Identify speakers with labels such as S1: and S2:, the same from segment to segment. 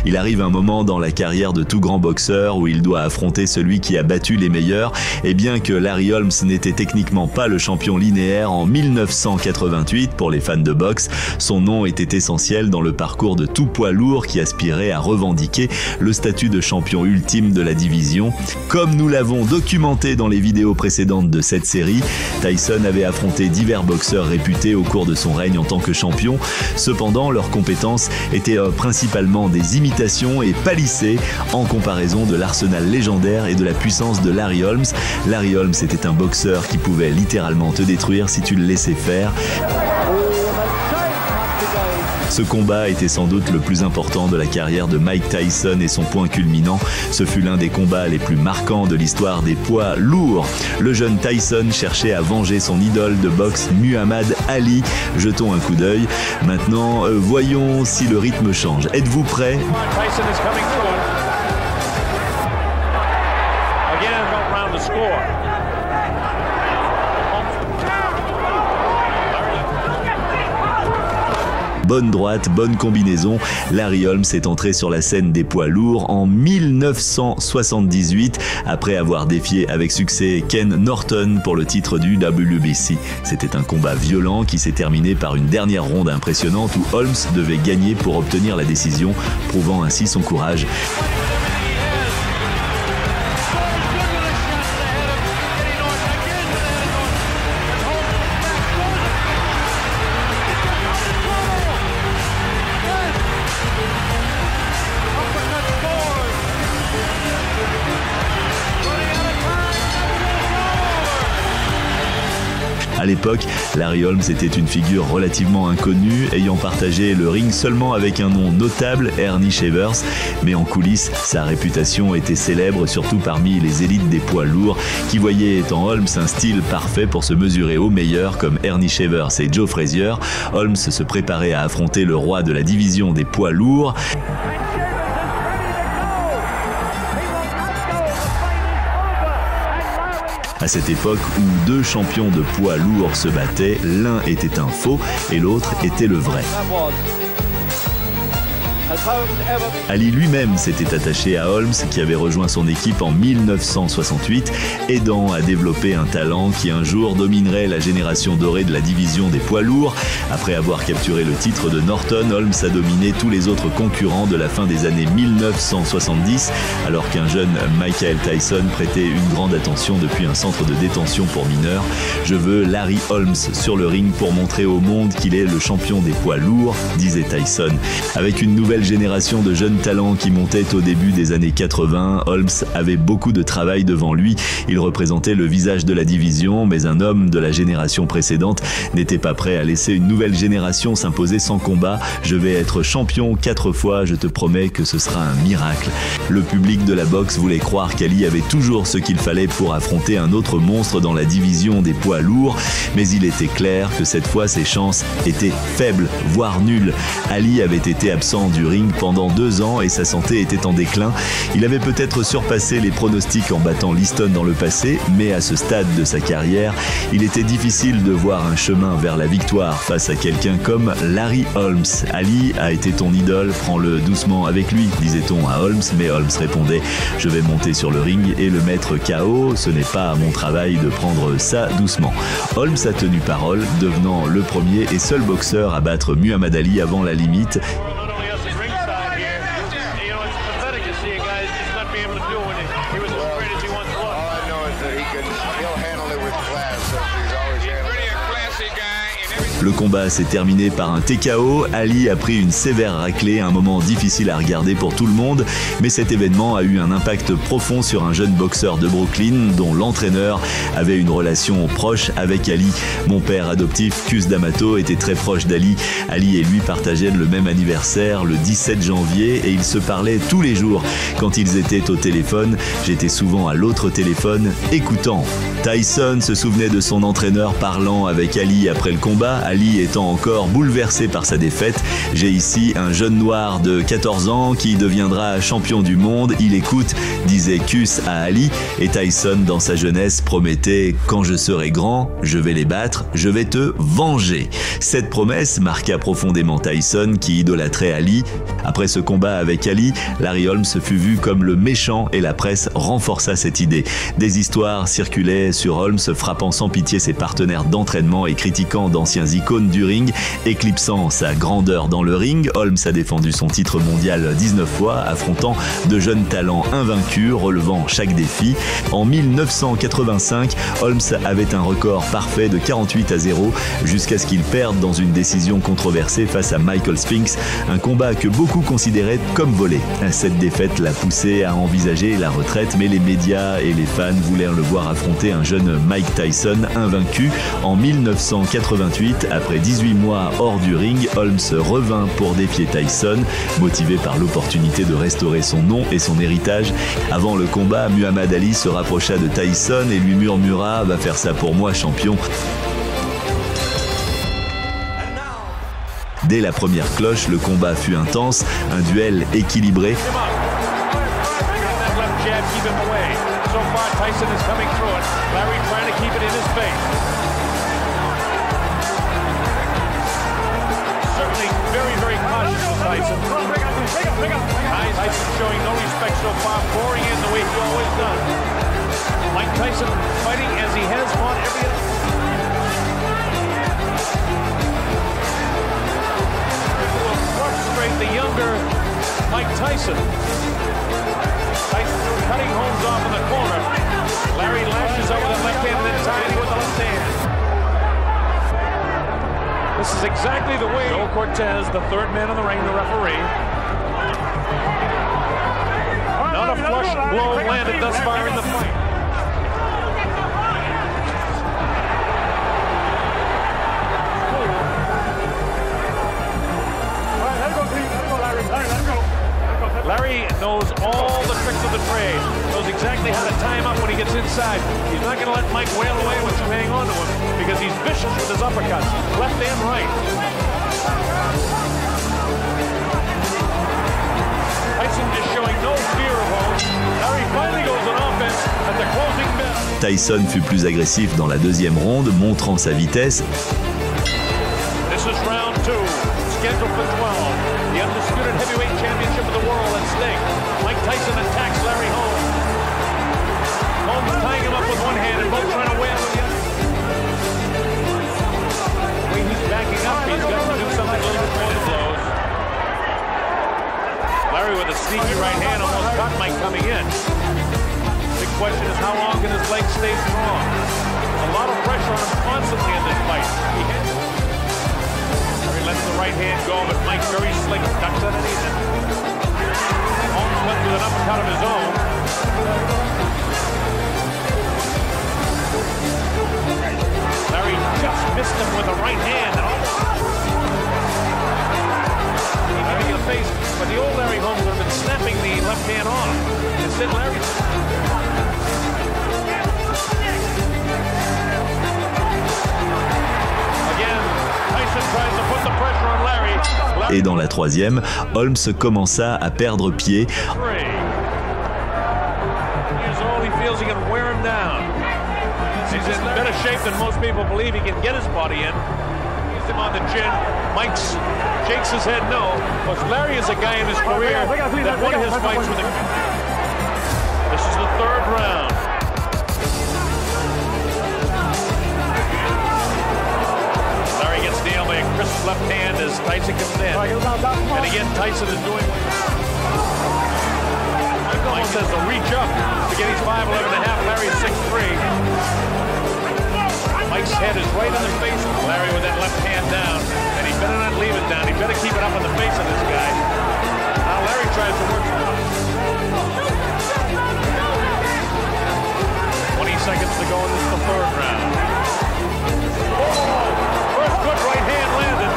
S1: Il arrive un moment dans la carrière de tout grand boxeur où il doit affronter celui qui a battu les meilleurs, et bien que Larry Holmes n'était techniquement pas le champion linéaire en 1988 pour les fans de boxe, son nom était essentiel dans le parcours de tout poids lourd qui aspirait à revendiquer le statut de champion ultime de la division. Comme nous l'avons documenté dans les vidéos précédentes de cette série, Tyson avait affronté divers boxeurs réputés au cours de son règne en tant que champion. Cependant, leurs compétences étaient principalement des imitations et palissées en comparaison de l'arsenal légendaire et de la puissance de Larry Holmes. Larry Holmes était un boxeur qui pouvait littéralement te détruire si tu le laissais faire. Ce combat était sans doute le plus important de la carrière de Mike Tyson et son point culminant, ce fut l'un des combats les plus marquants de l'histoire des poids lourds. Le jeune Tyson cherchait à venger son idole de boxe Muhammad Ali. Jetons un coup d'œil. Maintenant, voyons si le rythme change. Êtes-vous prêts ? Bonne droite, bonne combinaison. Larry Holmes est entré sur la scène des poids lourds en 1978 après avoir défié avec succès Ken Norton pour le titre du WBC. C'était un combat violent qui s'est terminé par une dernière ronde impressionnante où Holmes devait gagner pour obtenir la décision, prouvant ainsi son courage. À l'époque, Larry Holmes était une figure relativement inconnue, ayant partagé le ring seulement avec un nom notable, Ernie Shavers, mais en coulisses, sa réputation était célèbre, surtout parmi les élites des poids lourds, qui voyaient en Holmes un style parfait pour se mesurer aux meilleurs, comme Ernie Shavers et Joe Frazier. Holmes se préparait à affronter le roi de la division des poids lourds. À cette époque où deux champions de poids lourds se battaient, l'un était un faux et l'autre était le vrai. Ali lui-même s'était attaché à Holmes, qui avait rejoint son équipe en 1968, aidant à développer un talent qui un jour dominerait la génération dorée de la division des poids lourds. Après avoir capturé le titre de Norton, Holmes a dominé tous les autres concurrents de la fin des années 1970, alors qu'un jeune Michael Tyson prêtait une grande attention depuis un centre de détention pour mineurs. Je veux Larry Holmes sur le ring pour montrer au monde qu'il est le champion des poids lourds, disait Tyson. Avec une nouvelle génération de jeunes talents qui montaient au début des années 80, Holmes avait beaucoup de travail devant lui. Il représentait le visage de la division, mais un homme de la génération précédente n'était pas prêt à laisser une nouvelle génération s'imposer sans combat. Je vais être champion 4 fois, je te promets que ce sera un miracle. Le public de la boxe voulait croire qu'Ali avait toujours ce qu'il fallait pour affronter un autre monstre dans la division des poids lourds, mais il était clair que cette fois ses chances étaient faibles, voire nulles. Ali avait été absent du ring pendant 2 ans et sa santé était en déclin. Il avait peut-être surpassé les pronostics en battant Liston dans le passé, mais à ce stade de sa carrière, il était difficile de voir un chemin vers la victoire face à quelqu'un comme Larry Holmes. Ali a été ton idole, prends-le doucement avec lui, disait-on à Holmes, mais Holmes répondait « Je vais monter sur le ring et le mettre KO, ce n'est pas mon travail de prendre ça doucement ». Holmes a tenu parole, devenant le premier et seul boxeur à battre Muhammad Ali avant la limite. Le combat s'est terminé par un TKO. Ali a pris une sévère raclée, un moment difficile à regarder pour tout le monde, mais cet événement a eu un impact profond sur un jeune boxeur de Brooklyn dont l'entraîneur avait une relation proche avec Ali. Mon père adoptif, Cus D'Amato, était très proche d'Ali. Ali et lui partageaient le même anniversaire, le 17 janvier, et ils se parlaient tous les jours. Quand ils étaient au téléphone, j'étais souvent à l'autre téléphone, écoutant. Tyson se souvenait de son entraîneur parlant avec Ali après le combat. Ali étant encore bouleversé par sa défaite. J'ai ici un jeune noir de 14 ans qui deviendra champion du monde. Il écoute, disait Cus à Ali, et Tyson dans sa jeunesse promettait « Quand je serai grand, je vais les battre, je vais te venger ». Cette promesse marqua profondément Tyson qui idolâtrait Ali. Après ce combat avec Ali, Larry Holmes fut vu comme le méchant et la presse renforça cette idée. Des histoires circulaient sur Holmes frappant sans pitié ses partenaires d'entraînement et critiquant d'anciens icônes du ring. Éclipsant sa grandeur dans le ring, Holmes a défendu son titre mondial 19 fois, affrontant de jeunes talents invaincus, relevant chaque défi. En 1985, Holmes avait un record parfait de 48-0 jusqu'à ce qu'il perde dans une décision controversée face à Michael Spinks, un combat que beaucoup considéraient comme volé. Cette défaite l'a poussé à envisager la retraite, mais les médias et les fans voulaient le voir affronter un jeune Mike Tyson invaincu. En 1988, après 18 mois hors du ring, Holmes revint pour défier Tyson, motivé par l'opportunité de restaurer son nom et son héritage. Avant le combat, Muhammad Ali se rapprocha de Tyson et lui murmura « Va faire ça pour moi, champion ». Dès la première cloche, le combat fut intense, un duel équilibré.
S2: Mike Tyson fighting as he has fought every other. Frustrate the younger Mike Tyson. Tyson cutting Holmes off in the corner. Larry lashes out with the left hand and then tying with the left hand. This is exactly the way Joe Cortez, the third man in the ring, the referee. Not a flush blow landed thus far in the fight. Larry knows all the tricks of the trade, knows exactly how to tie him up when he gets inside. He's not going to let Mike wail away once you hang on to him because he's vicious with his uppercuts, left and right. Tyson just showing no fear of Holmes. Larry finally goes on offense at the closing bell.
S1: Tyson fut plus agressif dans la deuxième ronde, montrant sa vitesse.
S2: This is round 2, scheduled for 12. The undisputed heavyweight championship of the world at stake. Mike Tyson attacks Larry Holmes. Holmes tying him up with one hand and both trying to wail with the other. The way he's backing up, he's got to do something a little bit more than blows. Larry with a sneaky right hand almost caught Mike coming in. Big question is how long can his legs stay strong? A lot of pressure on him constantly in this fight. He lets the right hand go, but Mike very slick, ducks underneath it. Holmes went with an uppercut of his own. Larry just missed him with a right hand. He tried to get a face, but the old Larry Holmes would have been snapping the left hand off. Instead, Larry...
S1: Et dans la troisième, Holmes commença à perdre pied.
S2: He's in better shape than most people believe he can get his body in. He's him on the chin. Mike shakes his head no. But Larry is a guy in his career that won his fights with a... This is the third round. Larry gets nailed by a crisp left hand as Tyson comes in. And again, Tyson is doing... Mike says to reach up to get his 5'11.5". Larry's 6'3". Mike's head is right on the face of Larry with that left hand down. And he better not leave it down. He better keep it up on the face of this guy. Now Larry tries to work it out. 20 seconds to go in this the third round. Oh! First good right hand landed.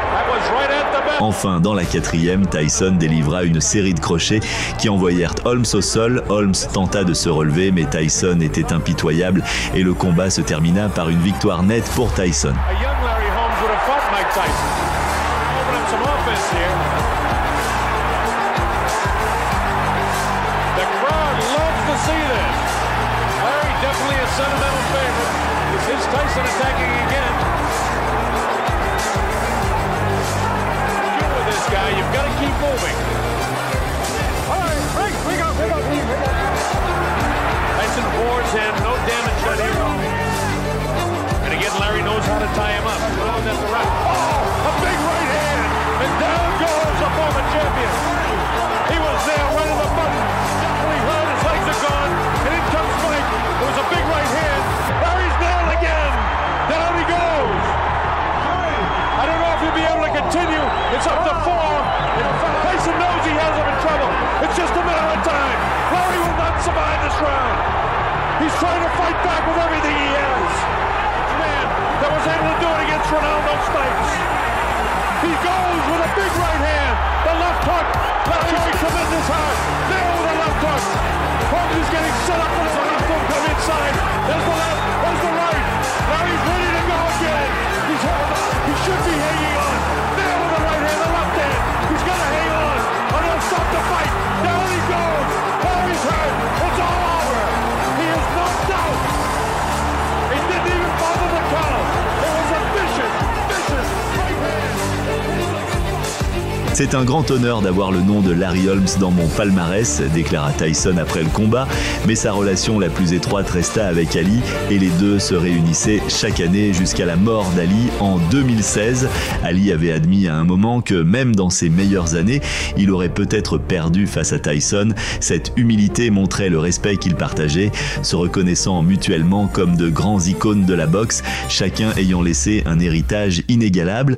S2: That was right at the bell.
S1: Enfin, dans la quatrième, Tyson délivra une série de crochets qui envoyèrent Holmes au sol. Holmes tenta de se relever, mais Tyson était impitoyable et le combat se termina par une victoire nette pour Tyson.
S2: Sentimental favorite. This is Tyson attacking again. Get with this guy. You've got to keep moving. All right, break up. Tyson pours in. No damage done here. And again, Larry knows how to tie him up. Oh, that's the right. Oh, a big right hand. And down goes the former champion. He was there right in the button. When he heard his legs are gone. And in comes Mike. It was a big right hand. Larry's nailed again. Down he goes. I don't know if he'll be able to continue. It's up to 4. Tyson knows he has him in trouble. It's just a matter of time. Larry will not survive this round. He's trying to fight back with everything he has. Man that was able to do it against Ronaldo Spikes. He goes with a big right hand. The left hook. Larry's tremendous hard. Nailed with a left hook. Holmes is getting set up for the left hook. Come inside. There's the left. There's the right. Larry's ready to go again. He's held on. He should be hanging on. Nailed with the right hand. The left hand. He's got to hang on. Or they'll stop the fight. Down he goes. Larry's hurt. It's all over. He is knocked out. He didn't even bother the count. It was a vicious right hand.
S1: C'est un grand honneur d'avoir le nom de Larry Holmes dans mon palmarès, déclara Tyson après le combat, mais sa relation la plus étroite resta avec Ali et les deux se réunissaient chaque année jusqu'à la mort d'Ali en 2016. Ali avait admis à un moment que même dans ses meilleures années, il aurait peut-être perdu face à Tyson. Cette humilité montrait le respect qu'ils partageaient, se reconnaissant mutuellement comme de grands icônes de la boxe, chacun ayant laissé un héritage inégalable.